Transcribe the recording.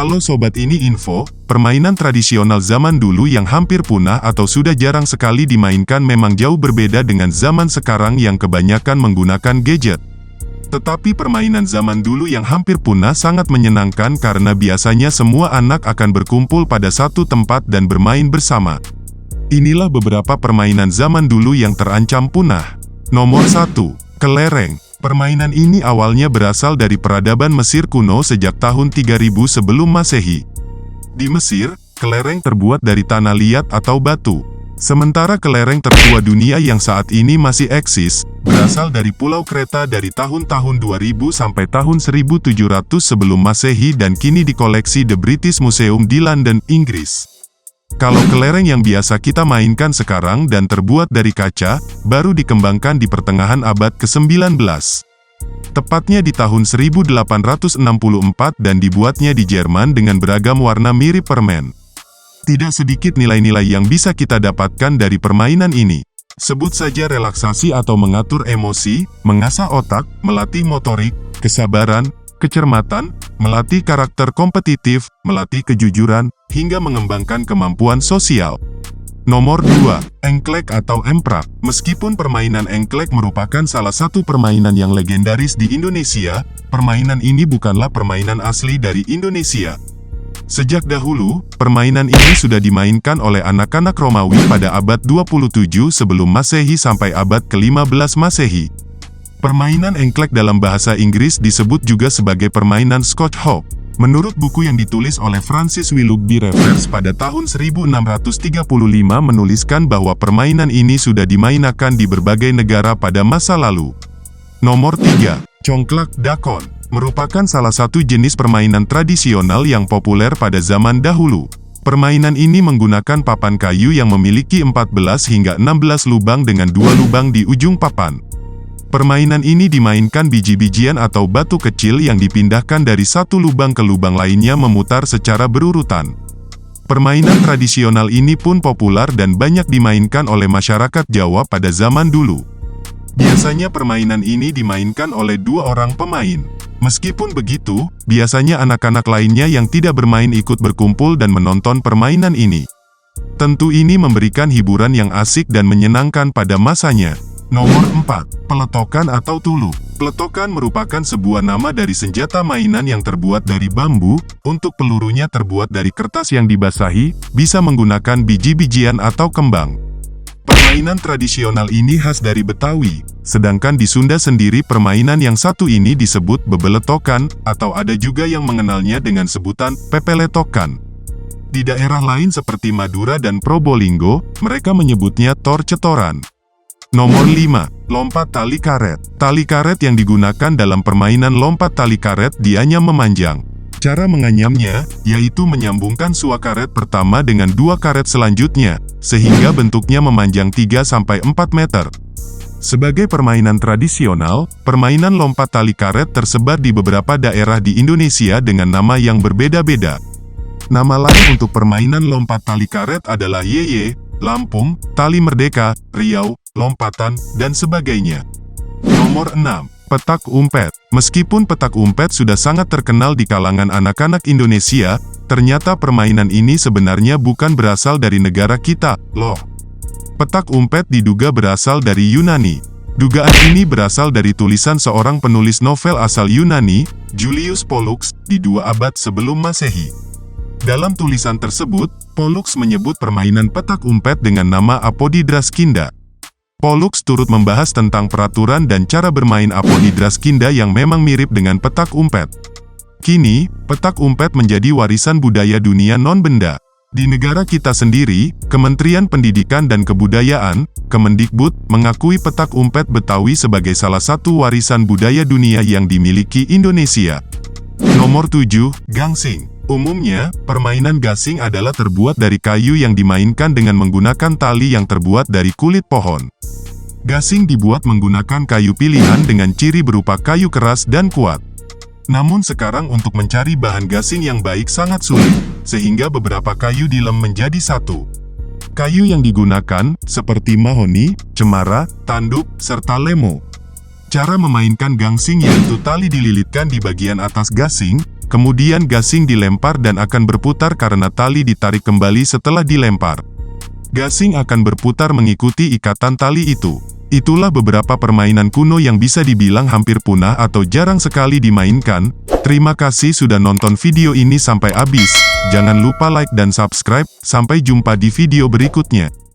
Halo sobat, ini info, permainan tradisional zaman dulu yang hampir punah atau sudah jarang sekali dimainkan memang jauh berbeda dengan zaman sekarang yang kebanyakan menggunakan gadget. Tetapi permainan zaman dulu yang hampir punah sangat menyenangkan karena biasanya semua anak akan berkumpul pada satu tempat dan bermain bersama. Inilah beberapa permainan zaman dulu yang terancam punah. Nomor 1. Kelereng. Permainan ini awalnya berasal dari peradaban Mesir kuno sejak tahun 3000 sebelum Masehi. Di Mesir, kelereng terbuat dari tanah liat atau batu. Sementara kelereng tertua dunia yang saat ini masih eksis, berasal dari Pulau Kreta dari tahun-tahun 2000 sampai tahun 1700 sebelum Masehi dan kini dikoleksi The British Museum di London, Inggris. Kalau kelereng yang biasa kita mainkan sekarang dan terbuat dari kaca, baru dikembangkan di pertengahan abad ke-19. Tepatnya di tahun 1864 dan dibuatnya di Jerman dengan beragam warna mirip permen. Tidak sedikit nilai-nilai yang bisa kita dapatkan dari permainan ini. Sebut saja relaksasi atau mengatur emosi, mengasah otak, melatih motorik, kesabaran, kecermatan, melatih karakter kompetitif, melatih kejujuran, hingga mengembangkan kemampuan sosial. Nomor 2. Engklek atau emprak. Meskipun permainan engklek merupakan salah satu permainan yang legendaris di Indonesia, permainan ini bukanlah permainan asli dari Indonesia. Sejak dahulu, permainan ini sudah dimainkan oleh anak-anak Romawi pada abad 27 sebelum Masehi sampai abad ke-15 Masehi. Permainan engklek dalam bahasa Inggris disebut juga sebagai permainan Scotch Hop. Menurut buku yang ditulis oleh Francis Willoughby Revers pada tahun 1635 menuliskan bahwa permainan ini sudah dimainkan di berbagai negara pada masa lalu. Nomor 3. Congklak dakon. Merupakan salah satu jenis permainan tradisional yang populer pada zaman dahulu. Permainan ini menggunakan papan kayu yang memiliki 14 hingga 16 lubang dengan 2 lubang di ujung papan. Permainan ini dimainkan biji-bijian atau batu kecil yang dipindahkan dari satu lubang ke lubang lainnya memutar secara berurutan. Permainan tradisional ini pun populer dan banyak dimainkan oleh masyarakat Jawa pada zaman dulu. Biasanya permainan ini dimainkan oleh 2 orang pemain. Meskipun begitu, biasanya anak-anak lainnya yang tidak bermain ikut berkumpul dan menonton permainan ini. Tentu ini memberikan hiburan yang asik dan menyenangkan pada masanya. Nomor 4. Peletokan atau tulu. Peletokan merupakan sebuah nama dari senjata mainan yang terbuat dari bambu, untuk pelurunya terbuat dari kertas yang dibasahi, bisa menggunakan biji-bijian atau kembang. Permainan tradisional ini khas dari Betawi, sedangkan di Sunda sendiri permainan yang satu ini disebut bebeletokan, atau ada juga yang mengenalnya dengan sebutan pepeletokan. Di daerah lain seperti Madura dan Probolinggo, mereka menyebutnya tor-cetoran. Nomor 5. Lompat tali karet. Tali karet yang digunakan dalam permainan lompat tali karet dianyam memanjang. Cara menganyamnya, yaitu menyambungkan suak karet pertama dengan 2 karet selanjutnya, sehingga bentuknya memanjang 3-4 meter. Sebagai permainan tradisional, permainan lompat tali karet tersebar di beberapa daerah di Indonesia dengan nama yang berbeda-beda. Nama lain untuk permainan lompat tali karet adalah yeye, Lampung, tali merdeka, Riau, lompatan, dan sebagainya. Nomor 6. Petak umpet. Meskipun petak umpet sudah sangat terkenal di kalangan anak-anak Indonesia, ternyata permainan ini sebenarnya bukan berasal dari negara kita, loh. Petak umpet diduga berasal dari Yunani. Dugaan ini berasal dari tulisan seorang penulis novel asal Yunani, Julius Pollux, di 2 abad sebelum Masehi. Dalam tulisan tersebut, Pollux menyebut permainan petak umpet dengan nama Apodidraskinda. Pollux turut membahas tentang peraturan dan cara bermain Apodidraskinda yang memang mirip dengan petak umpet. Kini, petak umpet menjadi warisan budaya dunia non-benda. Di negara kita sendiri, Kementerian Pendidikan dan Kebudayaan, Kemendikbud, mengakui petak umpet Betawi sebagai salah satu warisan budaya dunia yang dimiliki Indonesia. Nomor 7. Gangsing. Umumnya, permainan gasing adalah terbuat dari kayu yang dimainkan dengan menggunakan tali yang terbuat dari kulit pohon. Gasing dibuat menggunakan kayu pilihan dengan ciri berupa kayu keras dan kuat. Namun sekarang untuk mencari bahan gasing yang baik sangat sulit, sehingga beberapa kayu dilem menjadi satu. Kayu yang digunakan, seperti mahoni, cemara, tanduk, serta lemo. Cara memainkan gangsing yaitu tali dililitkan di bagian atas gasing, Kemudian gasing dilempar dan akan berputar karena tali ditarik kembali setelah dilempar. Gasing akan berputar mengikuti ikatan tali itu. Itulah beberapa permainan kuno yang bisa dibilang hampir punah atau jarang sekali dimainkan. Terima kasih sudah nonton video ini sampai habis. Jangan lupa like dan subscribe. Sampai jumpa di video berikutnya.